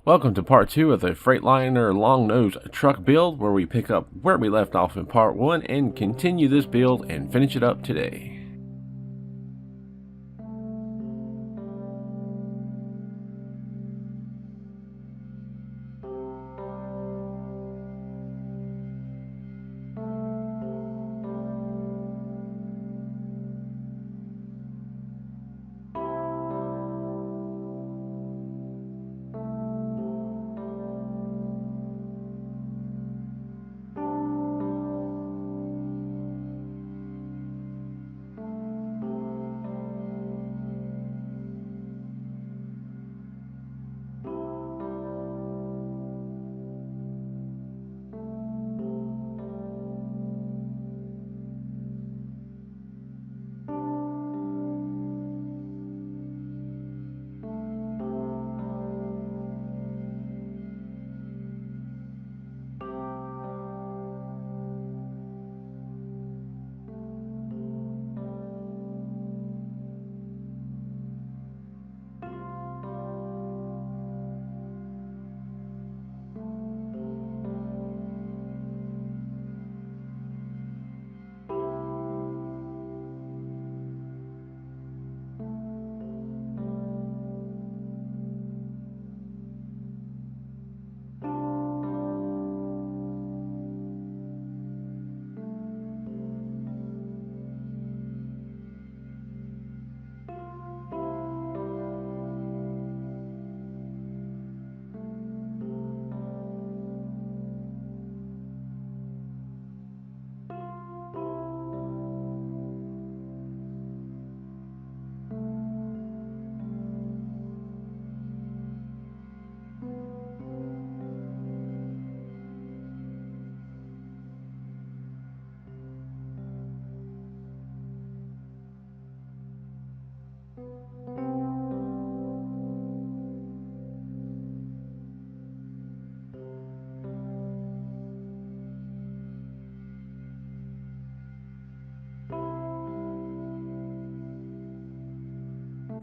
Welcome to part 2 of the Freighliner long nose truck build, where we pick up where we left off in part 1 and continue this build and finish it up today.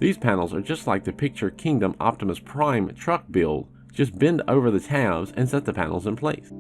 These panels are just like the Picture Kingdom Optimus Prime truck build, just bend over the tabs and set the panels in place.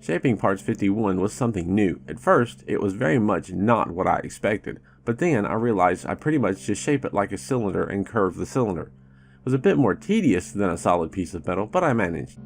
Shaping parts 51 was something new. At first, it was very much not what I expected, but then I realized I pretty much just shape it like a cylinder and curve the cylinder. It was a bit more tedious than a solid piece of metal, but I managed.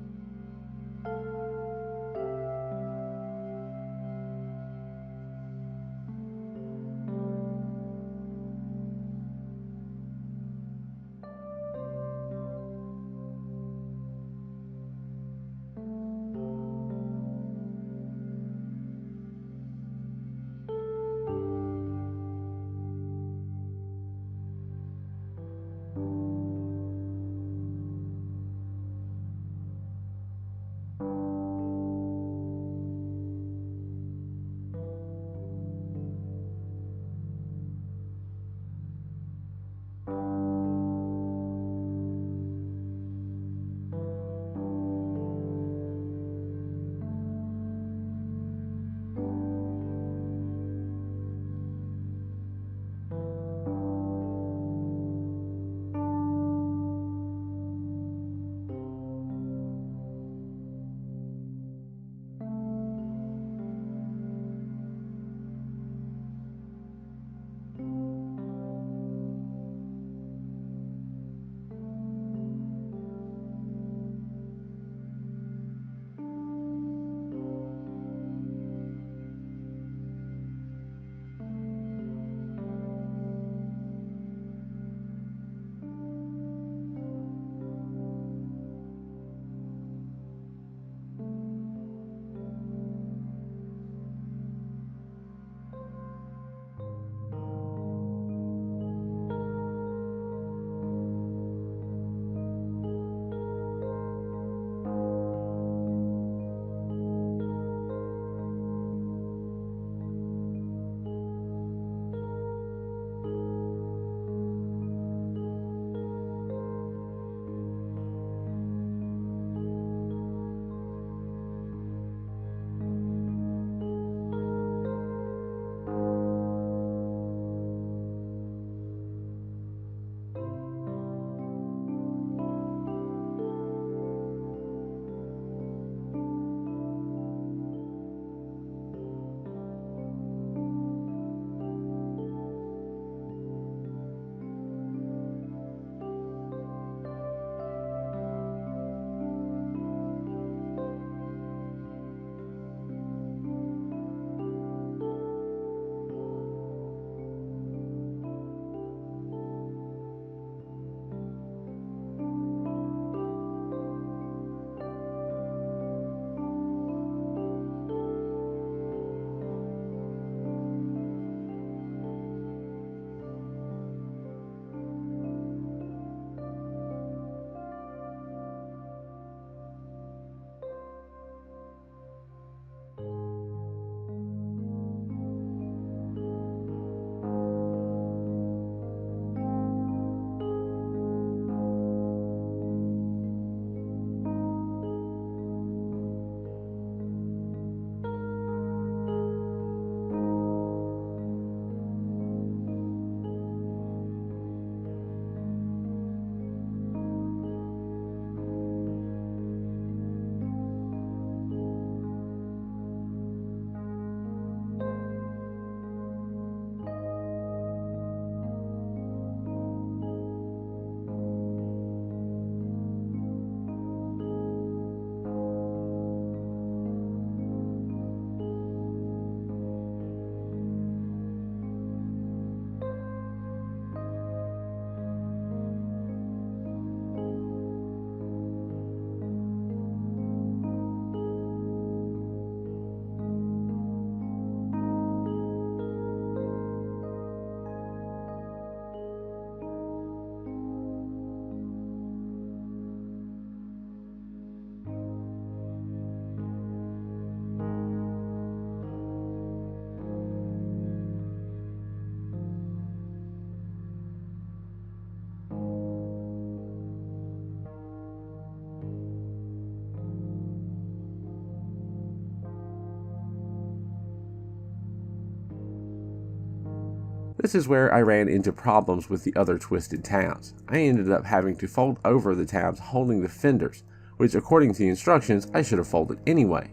This is where I ran into problems with the other twisted tabs. I ended up having to fold over the tabs holding the fenders, which according to the instructions I should have folded anyway,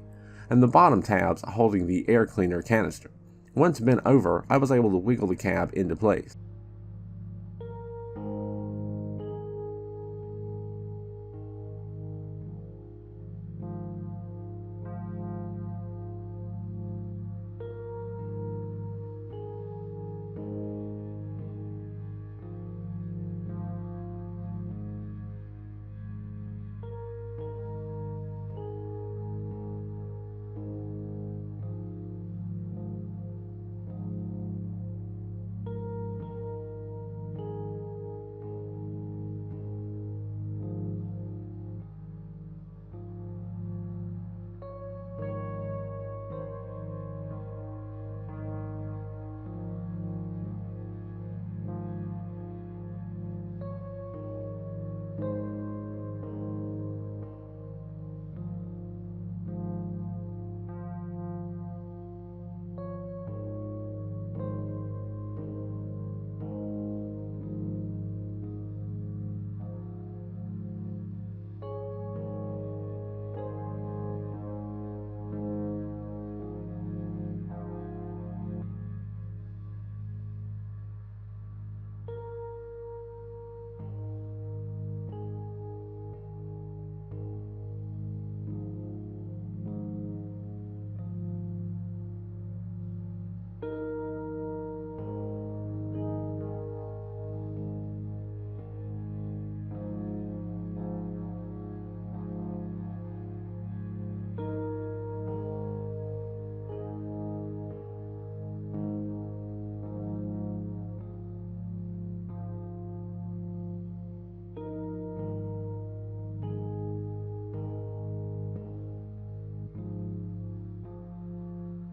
and the bottom tabs holding the air cleaner canister. Once bent over, I was able to wiggle the cab into place.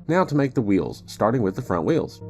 Now to make the wheels, starting with the front wheels.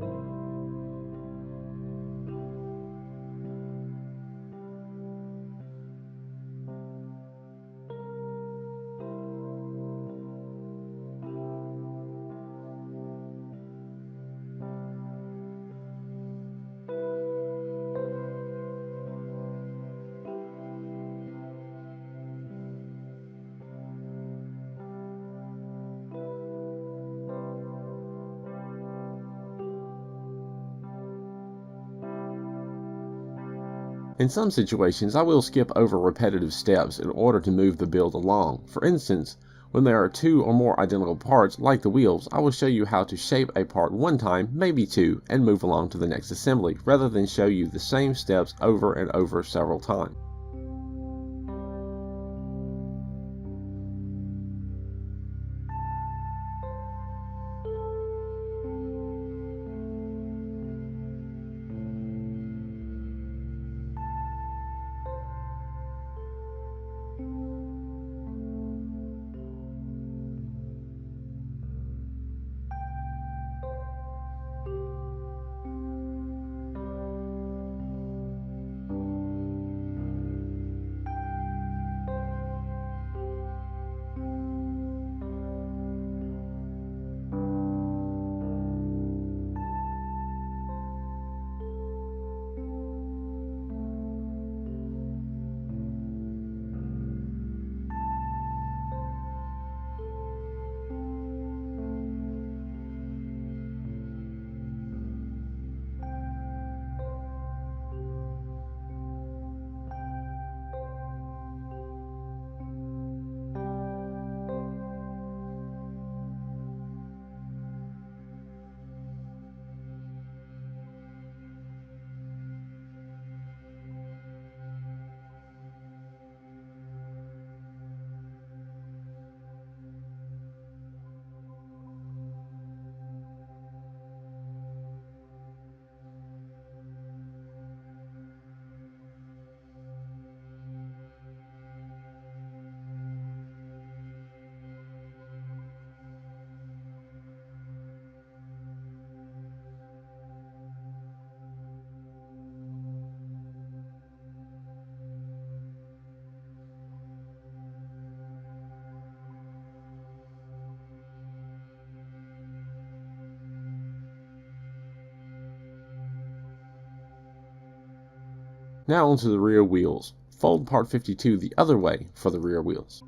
In some situations, I will skip over repetitive steps in order to move the build along. For instance, when there are two or more identical parts, like the wheels, I will show you how to shape a part one time, maybe two, and move along to the next assembly, rather than show you the same steps over and over several times. Now onto the rear wheels. Fold part 52 the other way for the rear wheels.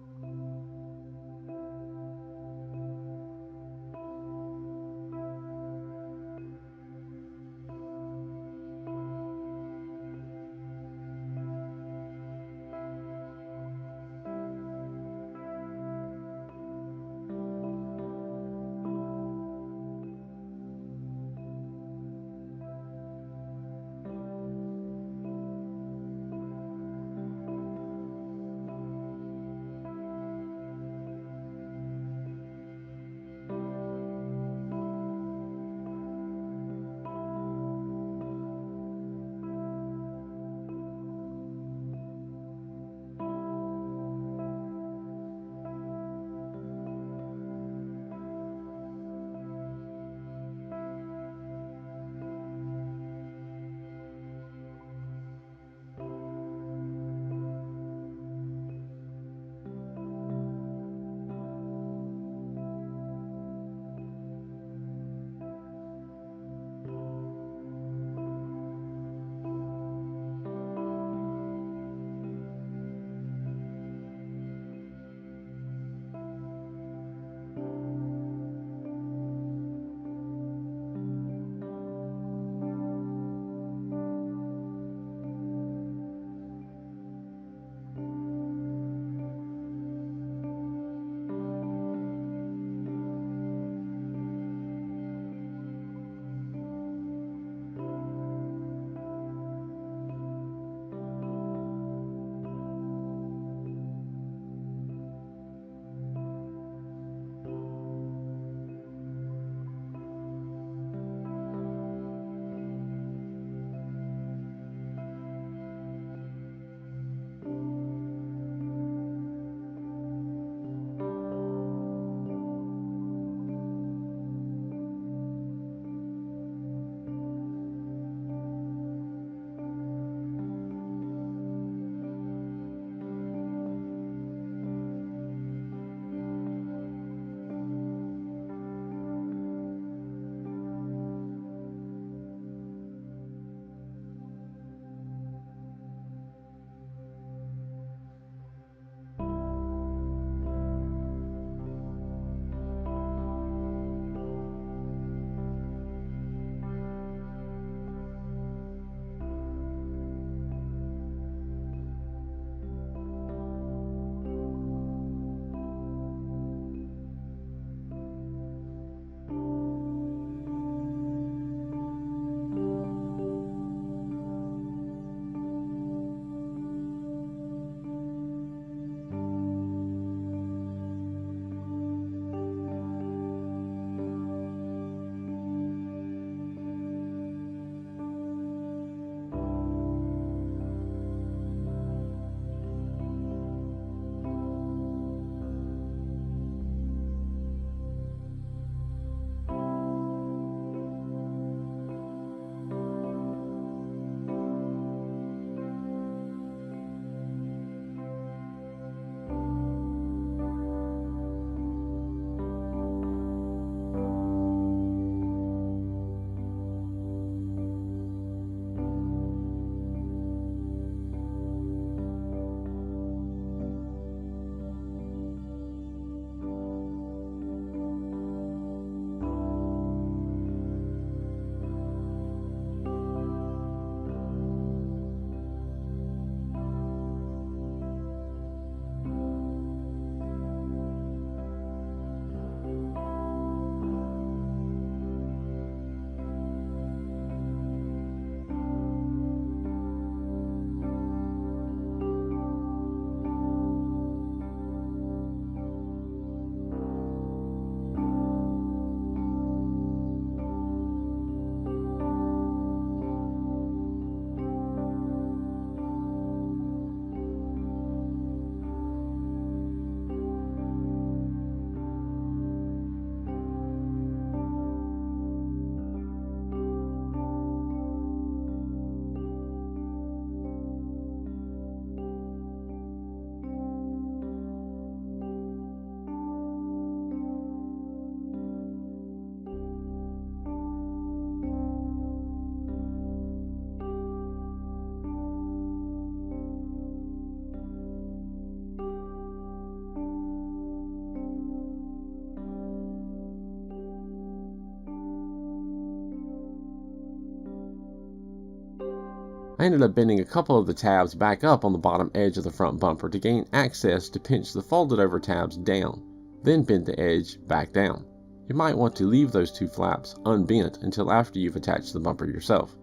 I ended up bending a couple of the tabs back up on the bottom edge of the front bumper to gain access to pinch the folded over tabs down, then bend the edge back down. You might want to leave those two flaps unbent until after you've attached the bumper yourself.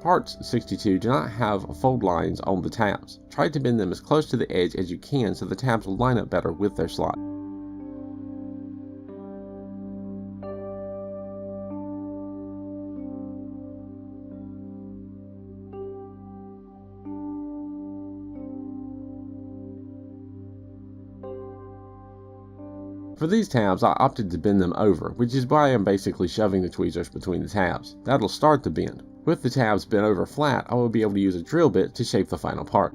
Parts 62 do not have fold lines on the tabs. Try to bend them as close to the edge as you can so the tabs will line up better with their slot. For these tabs, I opted to bend them over, which is why I'm basically shoving the tweezers between the tabs. That'll start the bend. With the tabs bent over flat, I will be able to use a drill bit to shape the final part.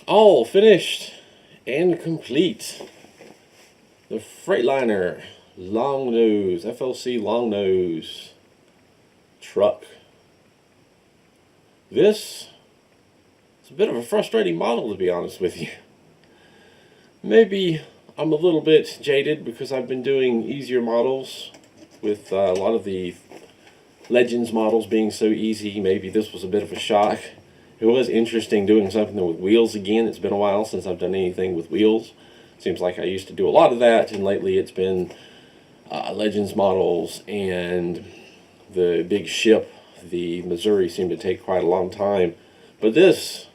All finished and complete. The Freighliner long nose, FLC long nose truck. This is a bit of a frustrating model, to be honest with you. Maybe I'm a little bit jaded because I've been doing easier models with a lot of the Legends models being so easy. Maybe this was a bit of a shock. It was interesting doing something with wheels again. It's been a while since I've done anything with wheels. Seems like I used to do a lot of that, and lately it's been Legends models, and the big ship, the Missouri, seemed to take quite a long time. But this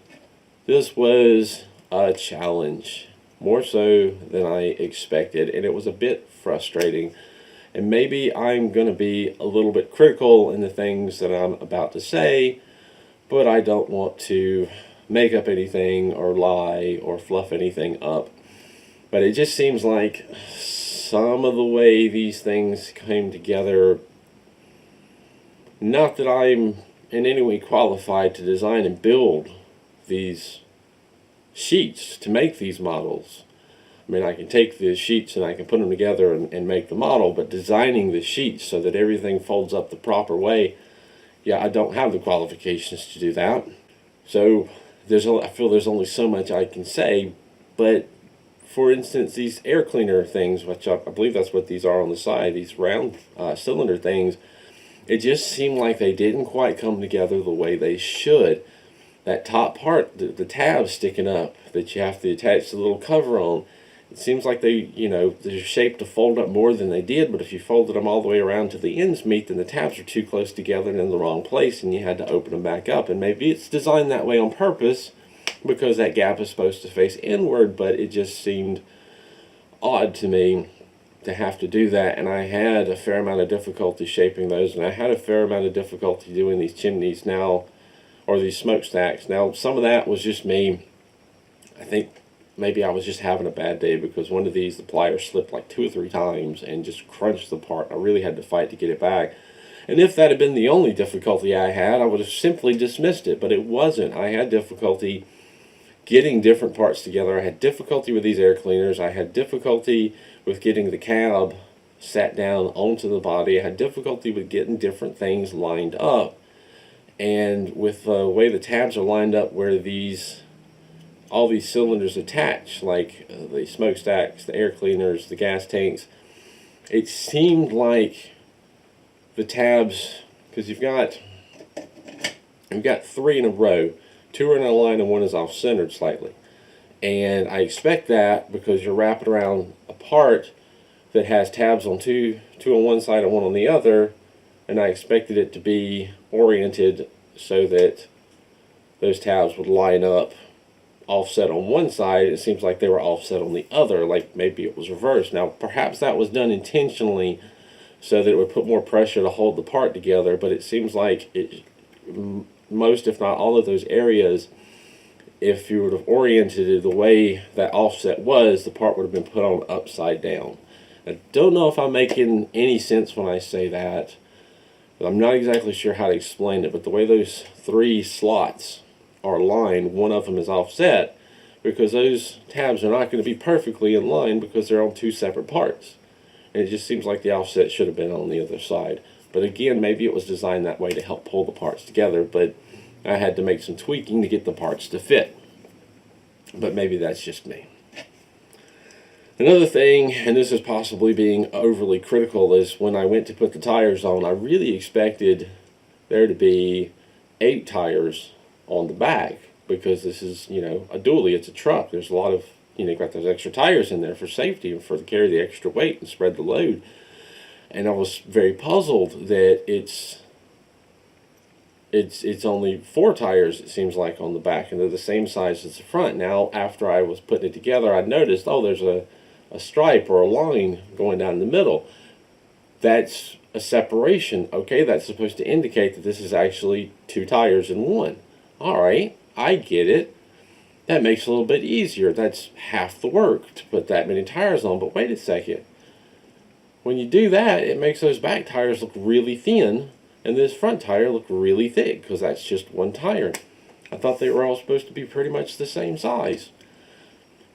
was a challenge, more so than I expected, and it was a bit frustrating. And maybe I'm going to be a little bit critical in the things that I'm about to say, but I don't want to make up anything or lie or fluff anything up. But it just seems like some of the way these things came together, not that I'm in any way qualified to design and build these sheets to make these models. I mean, I can take the sheets and I can put them together and make the model, but designing the sheets so that everything folds up the proper way, yeah, I don't have the qualifications to do that. So I feel there's only so much I can say. But for instance, these air cleaner things, which I believe that's what these are on the side, these round cylinder things, it just seemed like they didn't quite come together the way they should. That top part, the tabs sticking up that you have to attach the little cover on, it seems like they're shaped to fold up more than they did, but if you folded them all the way around to the ends meet, then the tabs are too close together and in the wrong place, and you had to open them back up. And maybe it's designed that way on purpose because that gap is supposed to face inward, but it just seemed odd to me to have to do that. And I had a fair amount of difficulty shaping those, and I had a fair amount of difficulty doing these chimneys now, or these smokestacks. Now, some of that was just me. I think maybe I was just having a bad day because one of these, the pliers slipped like 2 or 3 times and just crunched the part. I really had to fight to get it back. And if that had been the only difficulty I had, I would have simply dismissed it. But it wasn't. I had difficulty getting different parts together. I had difficulty with these air cleaners. I had difficulty with getting the cab sat down onto the body. I had difficulty with getting different things lined up. And with the way the tabs are lined up where all these cylinders attach, like the smokestacks, the air cleaners, the gas tanks, it seemed like the tabs, because you've got 3 in a row, 2 are in a line and 1 is off-centered slightly. And I expect that because you're wrapping around a part that has tabs on two on one side and 1 on the other, and I expected it to be oriented so that those tabs would line up offset on one side. It seems like they were offset on the other, like maybe it was reversed. Now, perhaps that was done intentionally so that it would put more pressure to hold the part together, but it seems like most, if not all of those areas, if you would have oriented it the way that offset was, the part would have been put on upside down. I don't know if I'm making any sense when I say that, but I'm not exactly sure how to explain it, but the way those 3 slots are aligned, one of them is offset because those tabs are not going to be perfectly in line because they're on 2 separate parts. And it just seems like the offset should have been on the other side. But again, maybe it was designed that way to help pull the parts together, but I had to make some tweaking to get the parts to fit. But maybe that's just me. Another thing, and this is possibly being overly critical, is when I went to put the tires on, I really expected there to be 8 tires on the back because this is, a dually, it's a truck. There's a lot of, you've got those extra tires in there for safety and to carry the extra weight and spread the load. And I was very puzzled that it's only 4 tires, it seems like, on the back, and they're the same size as the front. Now, after I was putting it together, I noticed, there's a stripe or a line going down the middle. That's a separation. Okay, that's supposed to indicate that this is actually 2 tires in one. All right, I get it. That makes it a little bit easier. That's half the work to put that many tires on. But wait a second. When you do that, it makes those back tires look really thin and this front tire look really thick because that's just 1 tire. I thought they were all supposed to be pretty much the same size.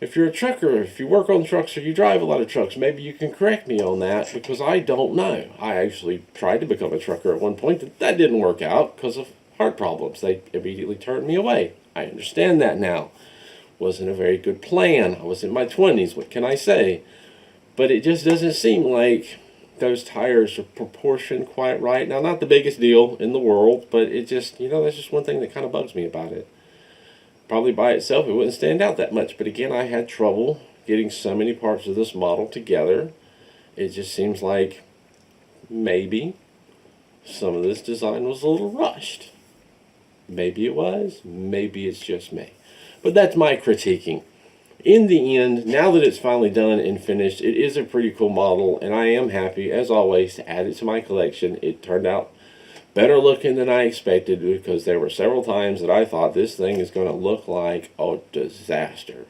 If you're a trucker, if you work on trucks or you drive a lot of trucks, maybe you can correct me on that, because I don't know. I actually tried to become a trucker at one point, but that didn't work out because of heart problems. They immediately turned me away. I understand that now. Wasn't a very good plan. I was in my 20s, what can I say? But it just doesn't seem like those tires are proportioned quite right. Now, not the biggest deal in the world, but it just, that's just one thing that kind of bugs me about it. Probably by itself it wouldn't stand out that much, but again, I had trouble getting so many parts of this model together. It just seems like maybe some of this design was a little rushed. Maybe it was, maybe it's just me. But that's my critiquing. In the end, now that it's finally done and finished, it is a pretty cool model, and I am happy, as always, to add it to my collection. It turned out better looking than I expected, because there were several times that I thought this thing is going to look like a disaster.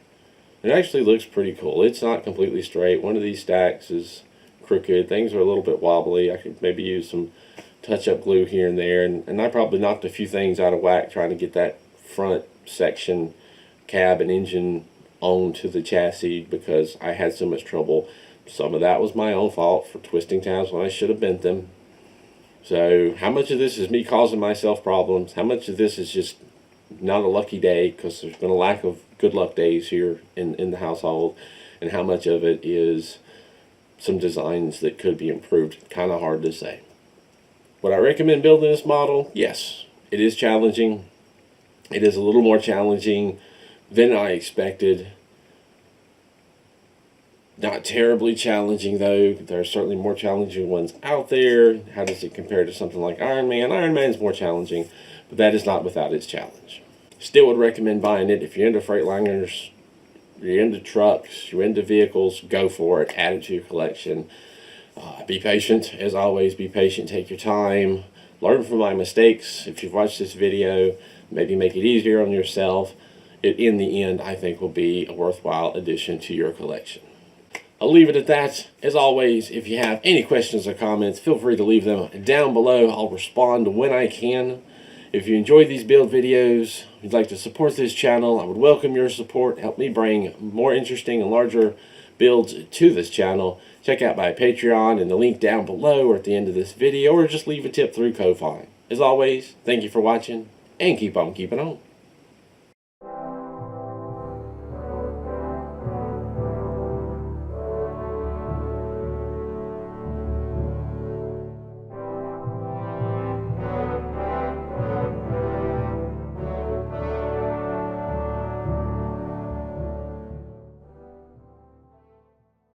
It actually looks pretty cool. It's not completely straight. One of these stacks is crooked. Things are a little bit wobbly. I could maybe use some touch-up glue here and there, and I probably knocked a few things out of whack trying to get that front section, cab and engine onto the chassis, because I had so much trouble. Some of that was my own fault for twisting tabs when I should have bent them. So how much of this is me causing myself problems? How much of this is just not a lucky day, because there's been a lack of good luck days here in the household? And how much of it is some designs that could be improved? Kind of hard to say. Would I recommend building this model? Yes. It is challenging. It is a little more challenging than I expected. Not terribly challenging, though. There are certainly more challenging ones out there. How does it compare to something like Iron Man? Iron Man is more challenging, but that is not without its challenge. Still would recommend buying it. If you're into Freightliners, you're into trucks, you're into vehicles, go for it. Add it to your collection. Be patient. As always, be patient. Take your time. Learn from my mistakes. If you've watched this video, maybe make it easier on yourself. It, in the end, I think will be a worthwhile addition to your collection. I'll leave it at that. As always, if you have any questions or comments, feel free to leave them down below. I'll respond when I can. If you enjoy these build videos, if you'd like to support this channel, I would welcome your support. Help me bring more interesting and larger builds to this channel. Check out my Patreon in the link down below or at the end of this video, or just leave a tip through Ko-Fi. As always, thank you for watching, and keep on keeping on.